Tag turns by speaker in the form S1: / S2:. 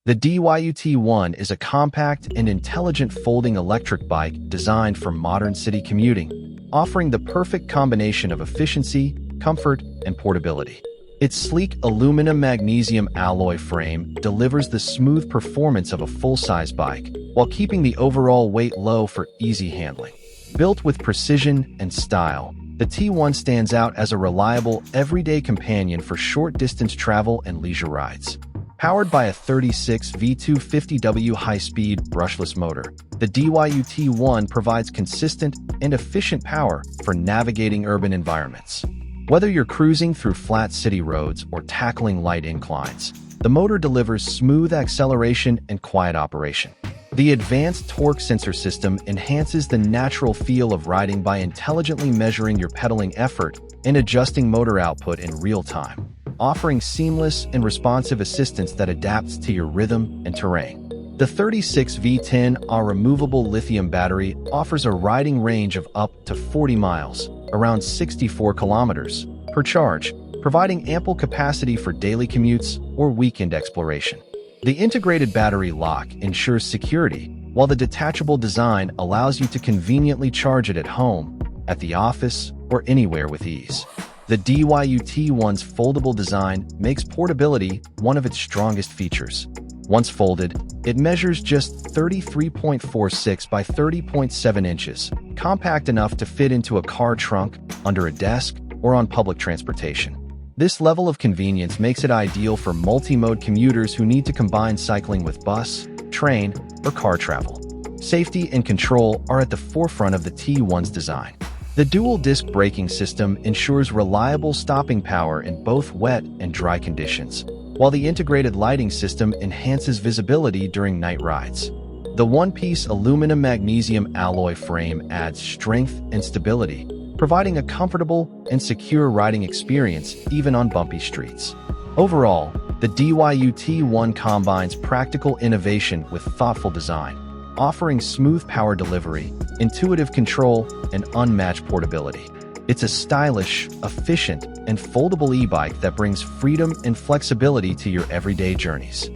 S1: The DYU T1 is a compact and intelligent folding electric bike designed for modern city commuting, offering the perfect combination of efficiency, comfort, and portability. Its sleek aluminum-magnesium alloy frame delivers the smooth performance of a full-size bike, while keeping the overall weight low for easy handling. Built with precision and style, the T1 stands out as a reliable, everyday companion for short-distance travel and leisure rides. Powered by a 36V 250W high-speed brushless motor, the DYU T1 provides consistent and efficient power for navigating urban environments. Whether you're cruising through flat city roads or tackling light inclines, the motor delivers smooth acceleration and quiet operation. The advanced torque sensor system enhances the natural feel of riding by intelligently measuring your pedaling effort and adjusting motor output in real time, offering seamless and responsive assistance that adapts to your rhythm and terrain. The 36V 10AH removable lithium battery offers a riding range of up to 40 miles, around 64 kilometers, per charge, providing ample capacity for daily commutes or weekend exploration. The integrated battery lock ensures security, while the detachable design allows you to conveniently charge it at home, at the office, or anywhere with ease. The DYU T1's foldable design makes portability one of its strongest features. Once folded, it measures just 33.46 by 30.7 inches, compact enough to fit into a car trunk, under a desk, or on public transportation. This level of convenience makes it ideal for multi-mode commuters who need to combine cycling with bus, train, or car travel. Safety and control are at the forefront of the T1's design. The dual-disc braking system ensures reliable stopping power in both wet and dry conditions, while the integrated lighting system enhances visibility during night rides. The one-piece aluminum-magnesium alloy frame adds strength and stability, providing a comfortable and secure riding experience even on bumpy streets. Overall, the DYU T1 combines practical innovation with thoughtful design, offering smooth power delivery, intuitive control, and unmatched portability. It's a stylish, efficient, and foldable e-bike that brings freedom and flexibility to your everyday journeys.